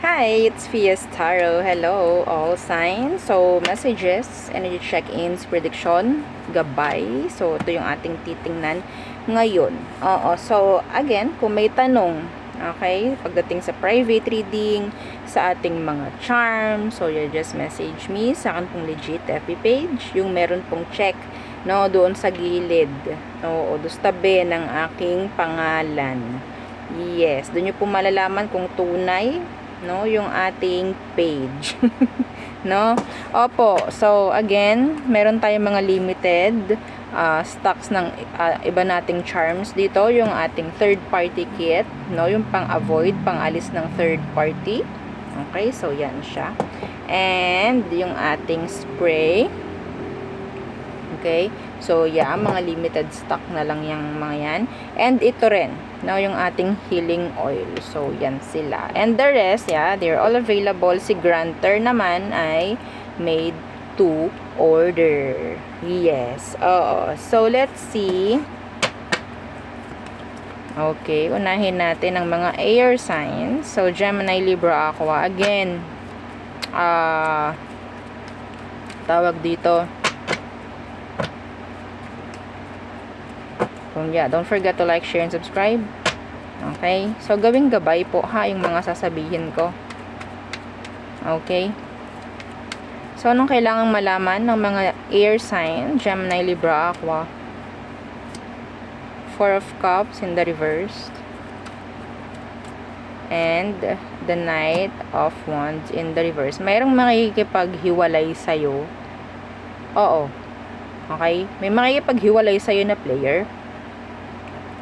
Hi, it's Fias Taro. Hello, all signs. So, messages, energy check-ins, prediction, gabay. So, ito yung ating titingnan ngayon. So, again, kung may tanong, okay, pagdating sa private reading, sa ating mga charm, so you just message me sa akin pong legit FB page, yung meron pong check, no, doon sa gilid, no, o doon sa tabi ng aking pangalan. Yes, doon nyo po malalaman kung tunay, no, yung ating page. No? Opo. So, again, meron tayong mga limited stocks ng iba nating charms dito. Yung ating third party kit, no? Yung pang-avoid, pang-alis ng third party. Okay? So, yan siya. And, yung ating spray. Okay? So, yeah, mga limited stock na lang yung mga yan. And, ito rin, no, yung ating healing oil. So, yan sila. And the rest, yeah, they're all available. Si Granter naman ay made to order. Yes. So, let's see. Okay, unahin natin ang mga air signs. So, Gemini, Libra, Aqua. Again, tawag dito, yeah, don't forget to like, share, and subscribe. Okay? So, gawing gabay po ha, yung mga sasabihin ko. Okay? So, anong kailangang malaman ng mga air sign? Gemini, Libra, Aqua. Four of Cups in the reverse. And the Knight of Wands in the reverse. Mayroong makikipaghiwalay sa'yo. Oo. Okay? May makikipaghiwalay sa'yo na player.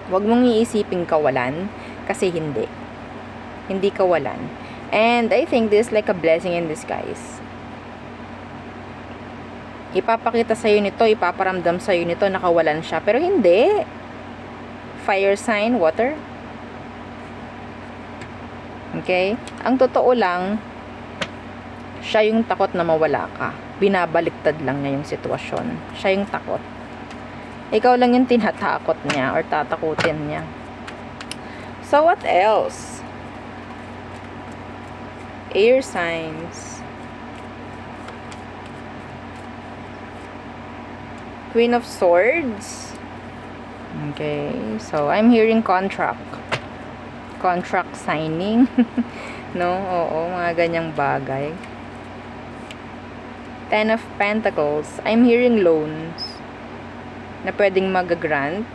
Huwag mong iisiping kawalan, kasi hindi. Hindi kawalan. And I think this is like a blessing in disguise. Ipapakita sa'yo nito, ipaparamdam sa'yo nito na kawalan siya. Pero hindi. Fire sign, water. Okay? Ang totoo lang, siya yung takot na mawala ka. Binabaliktad lang niya yung sitwasyon. Siya yung takot. Ikaw lang yung tinatakot niya or tatakutin niya. So, what else? Air signs. Queen of Swords. Okay. So, I'm hearing contract. Contract signing. No? Oo, mga ganyang bagay. Ten of Pentacles. I'm hearing loans na pwedeng mag-grant.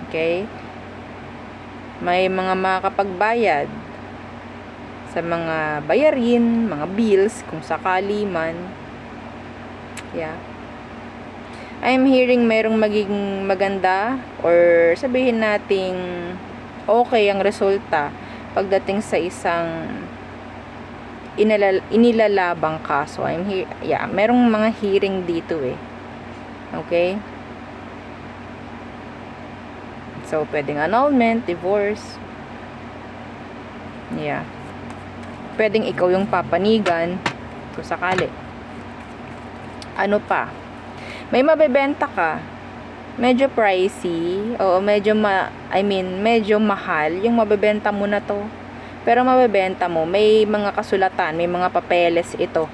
Okay? May mga makakapagbayad sa mga bayarin, mga bills, kung sakali man. Yeah. I'm hearing mayroong magiging maganda or sabihin nating okay ang resulta pagdating sa isang inilalabang kaso. Merong mga hearing dito eh. Okay? So, pwedeng annulment, divorce. Yeah. Pwedeng ikaw yung papanigan kung sakali. Ano pa? May mabebenta ka. Medyo pricey. Oo, medyo medyo mahal yung mabebenta mo na to. Pero mabebenta mo, may mga kasulatan, may mga papeles ito.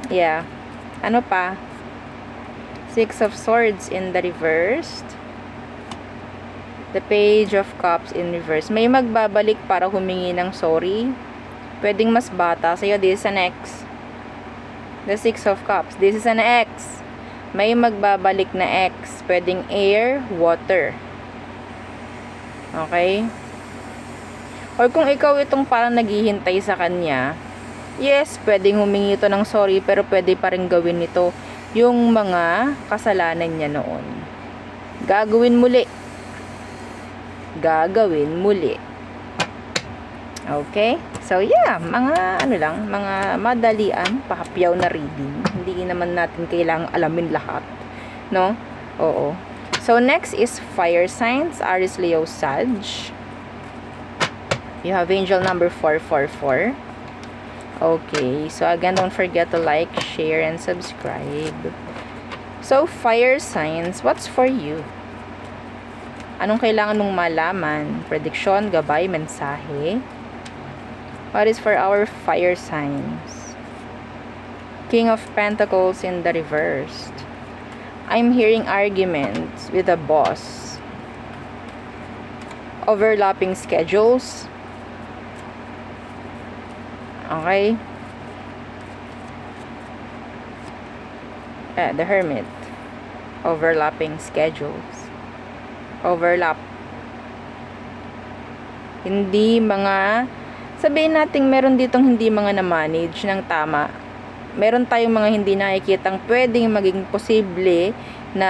Yeah. Ano pa? Six of Swords in the reversed. The Page of Cups in reverse. May magbabalik para humingi ng sorry. Pwedeng mas bata sa'yo. This is an ex. The Six of Cups. This is an ex. May magbabalik na ex. Pwedeng air, water. Okay? Or kung ikaw itong parang naghihintay sa kanya, yes, pwedeng humingi ito ng sorry, pero pwede pa rin gawin ito yung mga kasalanan niya noon. Gagawin muli. Gagawin muli. Okay? So, yeah, mga mga madalian, pahapyaw na reading. Hindi naman natin kailangang alamin lahat. No? Oo. So, next is fire signs, Aries, Leo, Sag. You have angel number 444. Okay, so again, don't forget to like, share, and subscribe. So, fire signs, what's for you? Anong kailangan mong malaman? Prediction, gabay, mensahe. What is for our fire signs? King of Pentacles in the reversed. I'm hearing arguments with the boss. Overlapping schedules. Okay. The Hermit. Overlapping schedules. Overlap. Hindi mga, sabihin natin meron ditong hindi mga na-manage ng tama. Meron tayong mga hindi nakikitang pwedeng maging posible na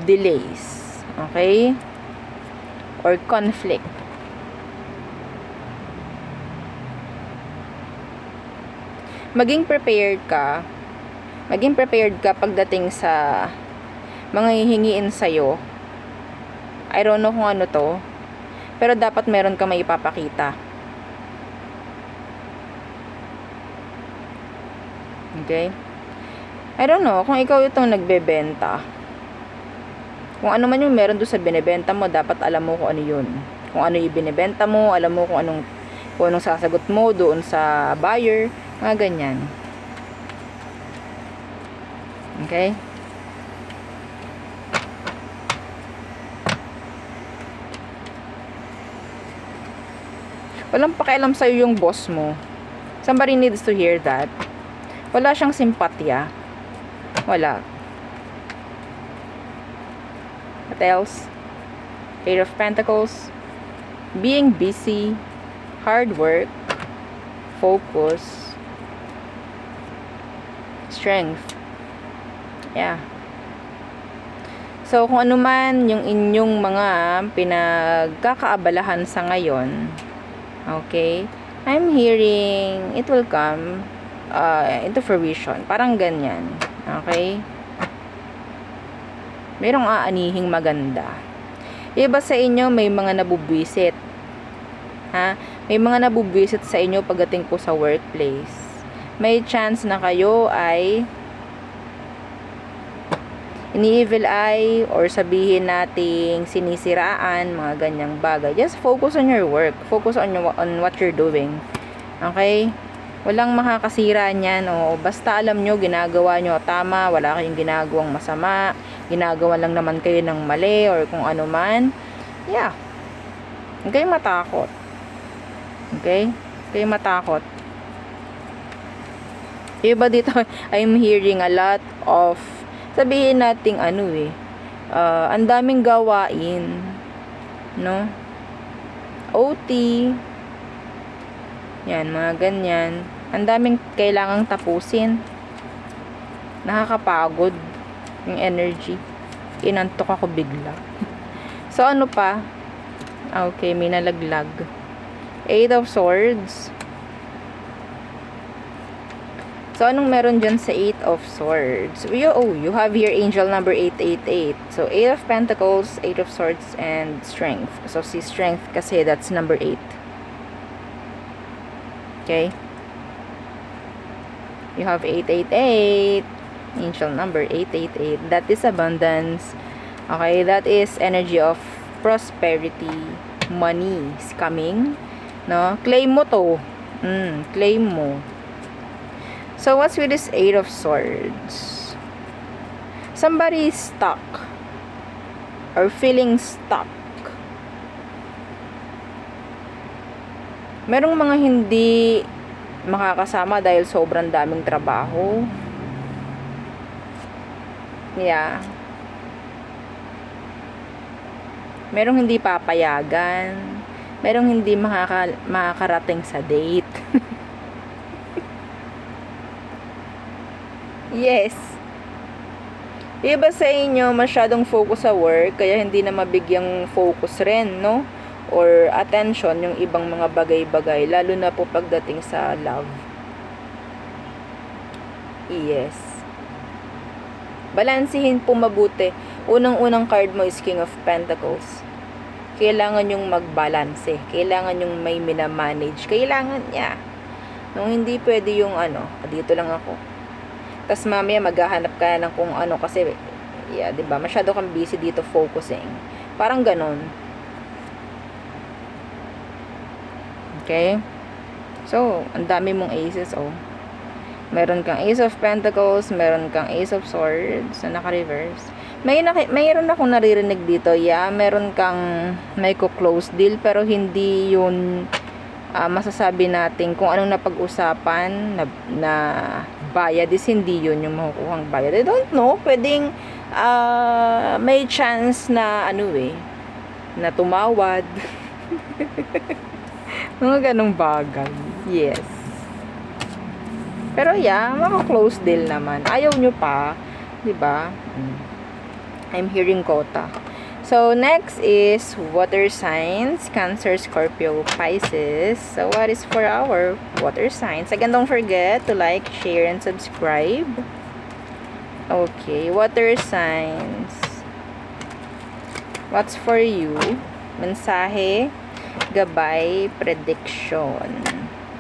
delays. Okay? Or conflict. Maging prepared ka. Maging prepared ka pagdating sa mga hihingiin sa'yo. I don't know kung ano to. Pero dapat meron ka may ipapakita. Okay? I don't know kung ikaw itong nagbebenta. Kung ano man yung meron doon sa binebenta mo, dapat alam mo kung ano yun. Kung ano yung binebenta mo, alam mo kung anong sasagot mo doon sa buyer, mga ganyan. Okay? Walang pakialam sa'yo yung boss mo. Somebody needs to hear that. Wala siyang simpatya. Wala. What else? Eight of Pentacles. Being busy. Hard work. Focus. Strength. Yeah. So, kung ano man yung inyong mga pinagkakaabalahan sa ngayon, okay, I'm hearing it will come into fruition. Parang ganyan. Okay? Merong aanihing maganda. Iba sa inyo, may mga nabubwisit. Ha? May mga nabubwisit sa inyo pagdating po sa workplace. May chance na kayo ay ini-evil eye or sabihin nating sinisiraan, mga ganyang bagay. Just focus on your work. Focus on what you're doing. Okay? Walang makakasira niyan. O, basta alam nyo, ginagawa nyo tama, wala kayong ginagawang masama, ginagawa lang naman kayo ng mali or kung ano man. Yeah. Huwag kayong matakot. Okay? Huwag kayong matakot. Iba dito, I'm hearing a lot of, sabihin nating ang daming gawain. No? OT. Yan, mga ganyan. Ang daming kailangang tapusin. Nakakapagod yung energy. Inantok ako bigla. So, ano pa? Okay, may nalaglag. Eight of Swords. So, anong meron dyan sa Eight of Swords? You have here angel number 888. So, Eight of Pentacles, Eight of Swords, and Strength. So, si Strength kasi that's number 8. Okay? You have 888. Angel number 888. That is abundance. Okay? That is energy of prosperity. Money is coming. No? Claim mo to. Claim mo. So, what's with this Eight of Swords? Somebody is stuck. Or feeling stuck. Merong mga hindi makakasama dahil sobrang daming trabaho. Yeah. Merong hindi papayagan. Merong hindi makakarating sa date. Yes. Iba sa inyo masyadong focus sa work, kaya hindi na mabigyang focus rin, no? Or attention yung ibang mga bagay-bagay, lalo na po pagdating sa love. Yes. Balansihin po mabuti. Unang-unang card mo is King of Pentacles. Kailangan yung magbalanse. Kailangan yung may minamanage. Kailangan niya. Nung hindi pwede yung dito lang ako. Tapos mamaya maghahanap ka ng kung ano kasi, yeah, diba? Masyado kang busy dito focusing. Parang ganon. Okay? So, ang dami mong aces, oh. Meron kang Ace of Pentacles, meron kang Ace of Swords na naka-reverse. Mayroon akong naririnig dito, yeah, meron kang may close deal, pero hindi yun masasabi natin kung anong napag-usapan na bayad is hindi yun yung makukuhang bayad. I don't know, pwedeng may chance na na tumawad. Mga ganong bagay. Yes. Pero yeah, maka-close deal naman. Ayaw nyo pa, 'di ba? I'm hearing quota. So next is water signs, Cancer, Scorpio, Pisces. So what is for our water signs? Again, don't forget to like, share, and subscribe. Okay, water signs. What's for you? Mensahe, gabay, prediction.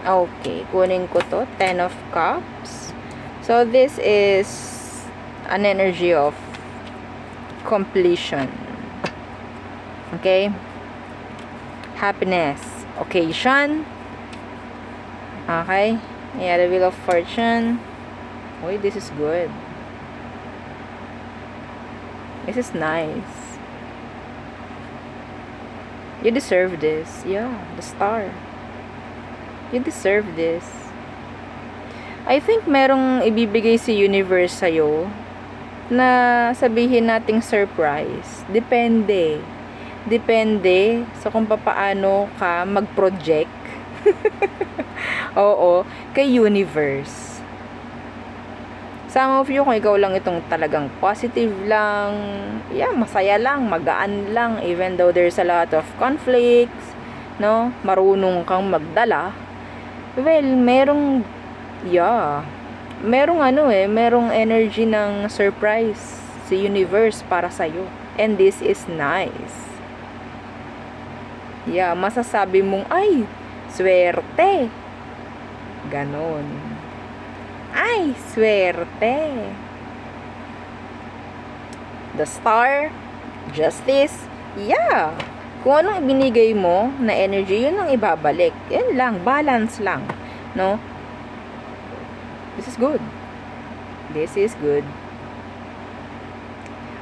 Okay, kunin ko to. 10 of Cups. So, this is an energy of completion. Okay? Happiness. Occasion. Okay? Yeah, the Wheel of Fortune. Uy, this is good. This is nice. You deserve this. Yeah, the Star. You deserve this. I think merong ibibigay si universe sa'yo na sabihin nating surprise. Depende. Depende sa kung paano ka mag-project. Oo, kay universe. Some of you, kung ikaw lang itong talagang positive lang, yeah, masaya lang, magaan lang, even though there's a lot of conflicts, no? Marunong kang magdala. Well, merong merong energy ng surprise si universe para sa'yo. And this is nice. Yeah, masasabi mong, ay, swerte. Ganon. Ay, swerte. The Star, Justice, yeah. Kung anong ibinigay mo na energy, yun ang ibabalik. Yan lang, balance lang, no? This is good. This is good.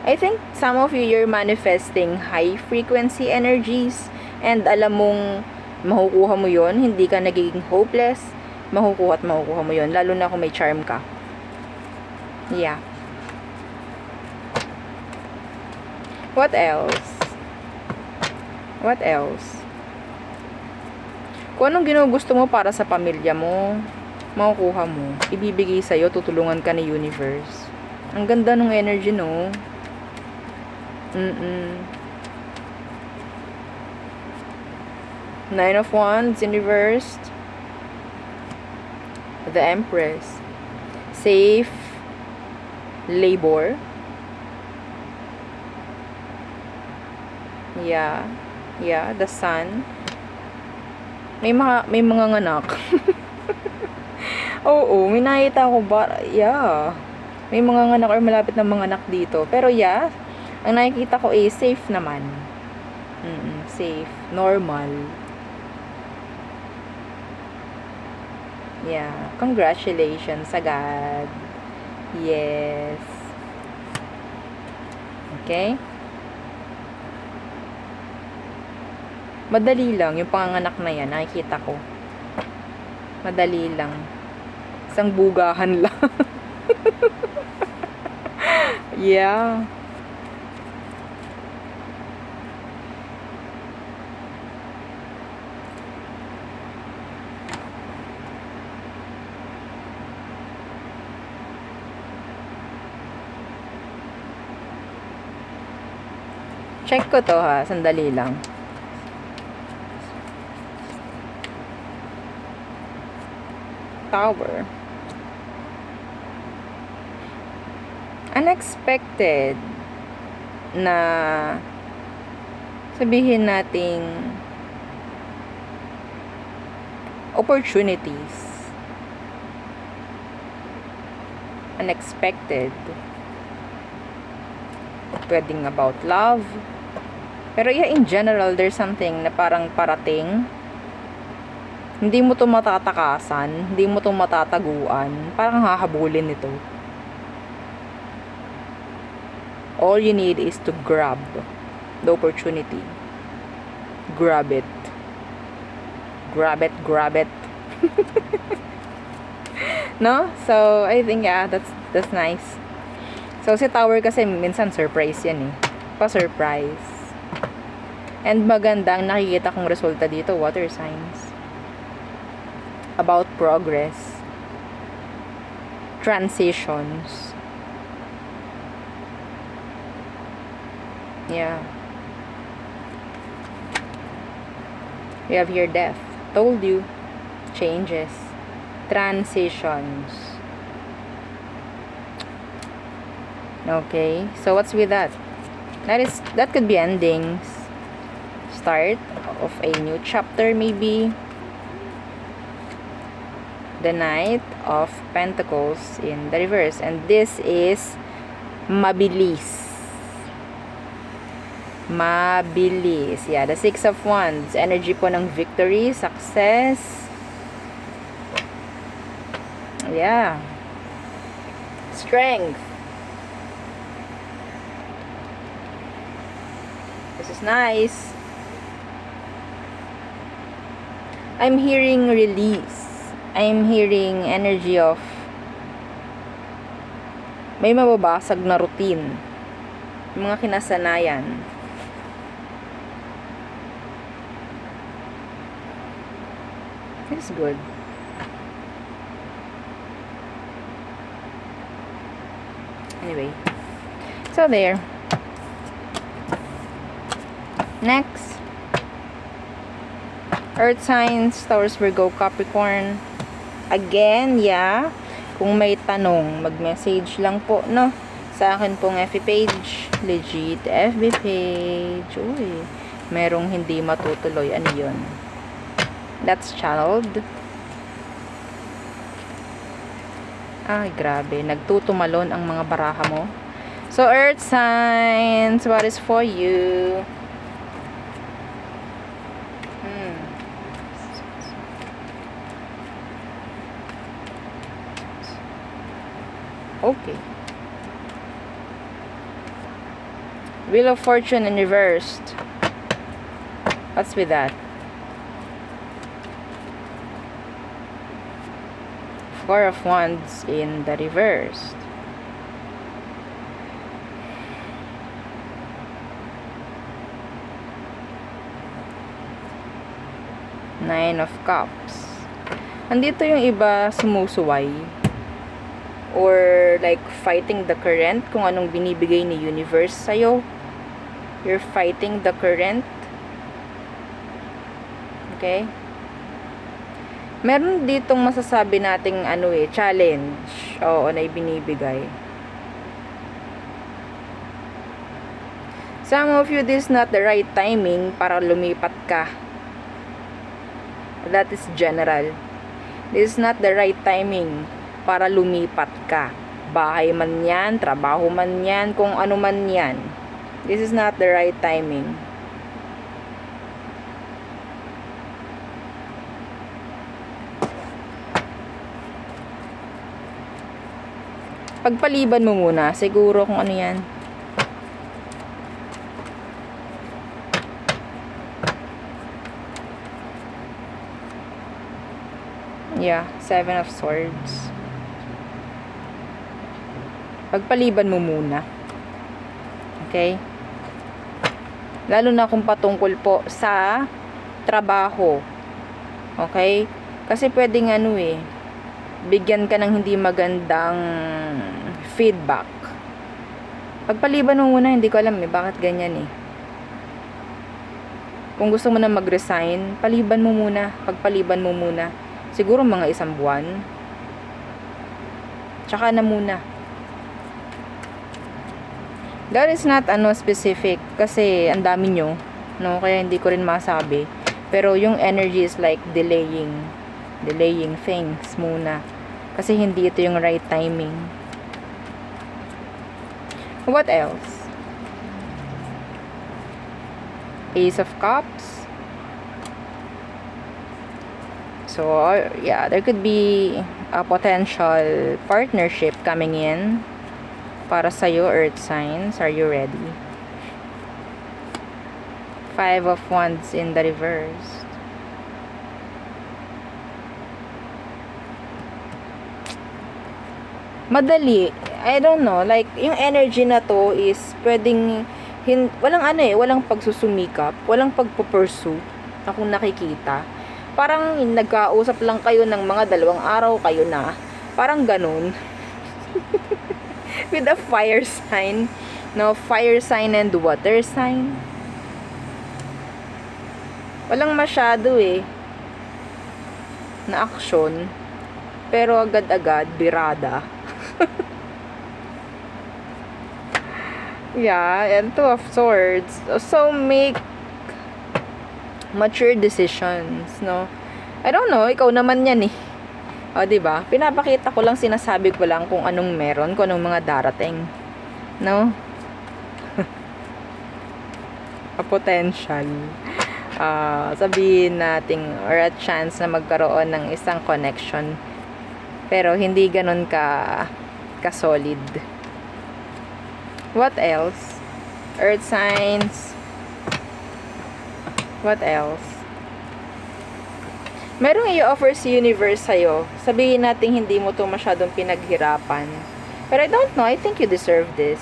I think some of you, you're manifesting high frequency energies and alam mong makukuha mo yun, hindi ka nagiging hopeless, makukuha mo yun, lalo na kung may charm ka. Yeah. What else? What else? Kung anong ginugusto mo para sa pamilya mo, makukuha mo. Ibibigay sa'yo, tutulungan ka ni universe. Ang ganda ng energy, no? Nine of Wands in reversed. The Empress. Safe. Labor. Yeah. Yeah, the Sun. May mga anak. Oo, may nakita ko ba? Yeah. May mga anak or malapit na mga anak dito. Pero yeah, ang nakikita ko ay safe naman. Safe. Normal. Yeah. Congratulations agad. Yes. Okay? Madali lang. Yung panganganak na yan, nakikita ko. Madali lang. Isang bugahan lang. Yeah. Check ko to ha. Sandali lang. Tower. Unexpected na sabihin nating opportunities. Unexpected. Pwedeng about love. Pero yeah, in general, there's something na parang parating. Hindi mo to matatakasan, hindi mo to matataguan. Parang hahabulin ito. All you need is to grab the opportunity. Grab it. Grab it, grab it. No? So, I think, yeah, that's nice. So, si Tower kasi minsan surprise yan eh. Pa-surprise. And maganda ang nakikita kong resulta dito, water signs. About progress. Transitions. Yeah. We have here death. Told you. Changes. Transitions. Okay. So what's with that? That could be endings. Start of a new chapter maybe. The Knight of Pentacles in the reverse. And this is mabilis. Mabilis. Yeah, the Six of Wands. Energy po ng victory, success. Yeah. Strength. This is nice. I'm hearing release. I'm hearing energy of may mababasag na routine. Mga kinasanayan. It's good. Anyway. So there. Next. Earth signs, Taurus, Virgo, Capricorn. Again, yeah. Kung may tanong, mag-message lang po, no? Sa akin pong FB page. Legit FB page. Uy, merong hindi matutuloy. Ano yun? That's channeled. Ay, grabe. Nagtutumalon ang mga baraha mo. So, Earth signs, what is for you? Okay. Wheel of Fortune in reversed. What's with that? Four of Wands in the reversed. Nine of Cups. Andito yung iba sumusuway. Or like fighting the current, kung anong binibigay ni universe sa'yo. You're fighting the current. Okay? Meron ditong masasabi nating challenge. Oo, na ibinibigay. Some of you, this is not the right timing para lumipat ka. That is general. This is not the right timing para lumipat ka. Bahay man yan, trabaho man yan, kung ano man yan. This is not the right timing. Pagpaliban mo muna, siguro kung ano yan. Yeah, Seven of Swords. Pagpaliban mo muna. Okay? Lalo na kung patungkol po sa trabaho. Okay? Kasi pwedeng bigyan ka ng hindi magandang feedback. Pagpaliban mo muna, hindi ko alam bakit ganyan Kung gusto mo na mag-resign, paliban mo muna. Pagpaliban mo muna. Siguro mga 1 buwan. Tsaka na muna. That is not specific kasi ang dami nyo, no? Kaya hindi ko rin masabi. Pero yung energy is like delaying things muna. Kasi hindi ito yung right timing. What else? Ace of Cups. So, yeah, there could be a potential partnership coming in para sa'yo, Earth signs. Are you ready? Five of Wands in the reverse. Madali. I don't know. Like, yung energy na to is pwedeng walang walang pagsusumikap, walang pagpupursue akong nakikita. Parang nagkausap lang kayo ng mga 2 araw kayo na. Parang ganun. With a fire sign. No, fire sign and water sign. Walang masyado na aksyon. Pero agad-agad, birada. Yeah, and 2 of Swords. So, make mature decisions, no? I don't know, ikaw naman yan O, diba? Pinapakita ko lang, sinasabi ko lang kung anong meron, kung anong mga darating. No? A potential. Sabihin natin, or a chance na magkaroon ng isang connection. Pero, hindi ganun ka-solid. What else? Earth signs. What else? Merong i-offer si universe sa'yo. Sabihin natin hindi mo to masyadong pinaghirapan. But I don't know. I think you deserve this.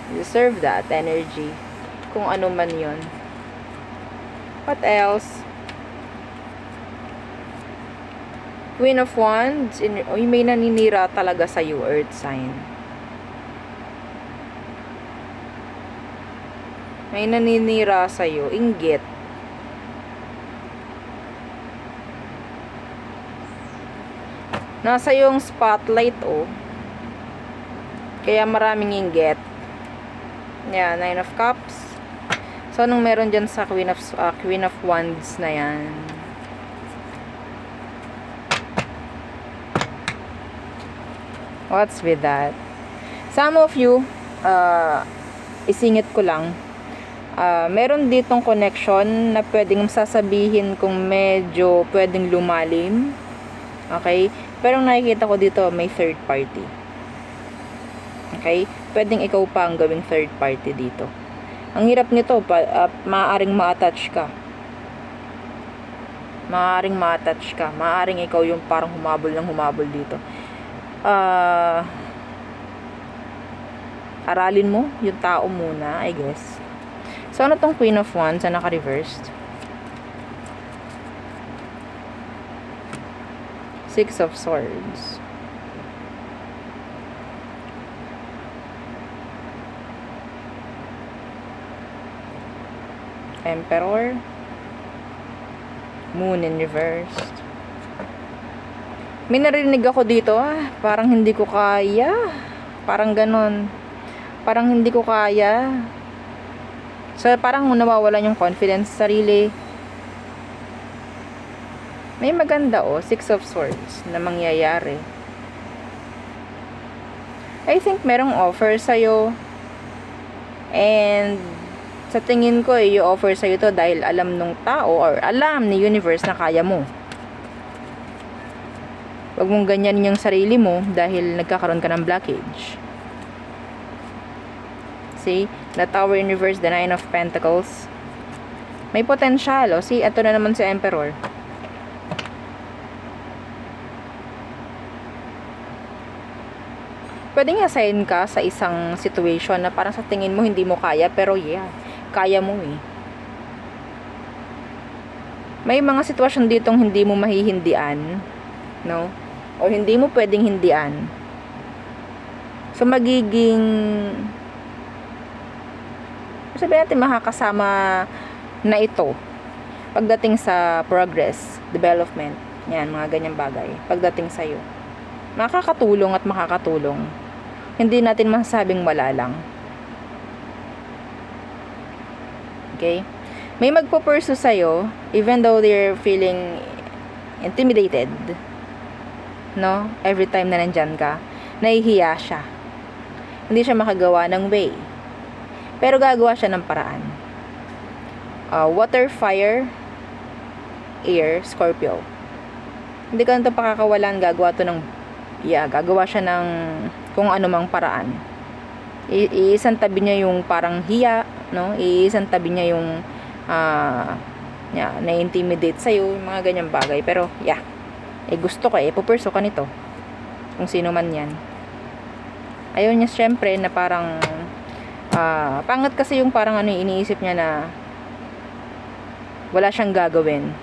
You deserve that energy. Kung ano man yun. What else? Queen of Wands. May naninira talaga sa'yo, Earth sign. May naninira sa'yo. Inggit. Nasa yung spotlight, Kaya maraming inggit. Yeah, 9 of Cups. So, anong meron dyan sa Queen of Wands na yan? What's with that? Some of you, isingit ko lang, meron ditong connection na pwedeng sasabihin kung medyo pwedeng lumalim. Okay? Pero nakikita ko dito, may third party. Okay? Pwedeng ikaw pa ang gawing third party dito. Ang hirap nito, maaaring ma-attach ka. Maaaring ma-attach ka. Maaaring ikaw yung parang humabol dito. Aralin mo yung tao muna, I guess. So, ano tong Queen of Wands na naka-reversed? 6 of Swords. Emperor. Moon in reversed. May narinig ako dito, parang hindi ko kaya. Parang ganon. Parang hindi ko kaya. So, parang nawawalan yung confidence sa sarili. May maganda 6 of Swords na mangyayari. I think merong offer sa'yo. And sa tingin ko, i-offer sa'yo to dahil alam nung tao or alam ni universe na kaya mo. Huwag mong ganyan yung sarili mo dahil nagkakaroon ka ng blockage. See? The Tower in reverse, the 9 of Pentacles. May potential. See, ito na naman si Emperor. Pwedeng assign ka sa isang situation na parang sa tingin mo hindi mo kaya, pero kaya mo May mga sitwasyon ditong hindi mo mahihindian, no? O hindi mo pwedeng hindian. So, magiging sabihin natin makakasama na ito pagdating sa progress, development, yan, mga ganyang bagay. Pagdating sa'yo, makakatulong at makakatulong. Hindi natin masasabing wala lang. Okay? May magpo-pursue sa'yo, even though they're feeling intimidated. No? Every time na nandyan ka, nahihiya siya. Hindi siya makagawa ng way. Pero gagawa siya ng paraan. water, fire, air, Scorpio. Hindi ka na ito pakakawalan, gagawa siya ng kung anumang paraan. Iisang tabi niya yung parang hiya, no? Iisang tabi niya yung na-intimidate sa'yo, yung mga ganyang bagay. Pero, gusto ka, pupurso ka nito. Kung sino man yan. Ayaw niya syempre na parang pangat kasi yung parang iniisip niya na wala siyang gagawin.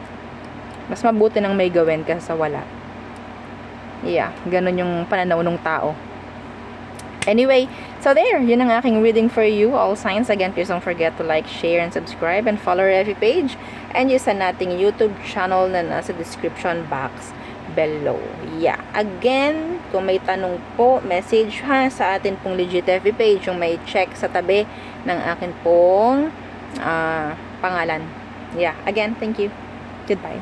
Mas mabuti nang may gawin kaysa sa wala. Ganun yung pananaw ng tao. Anyway, so there, yun ang aking reading for you, all signs. Again, please don't forget to like, share, and subscribe, and follow our FB page, and yung sa nating YouTube channel na nasa description box below. Again, kung may tanong po, message sa atin pong legit FB page, yung may check sa tabi ng akin pong pangalan. Again, thank you. Goodbye.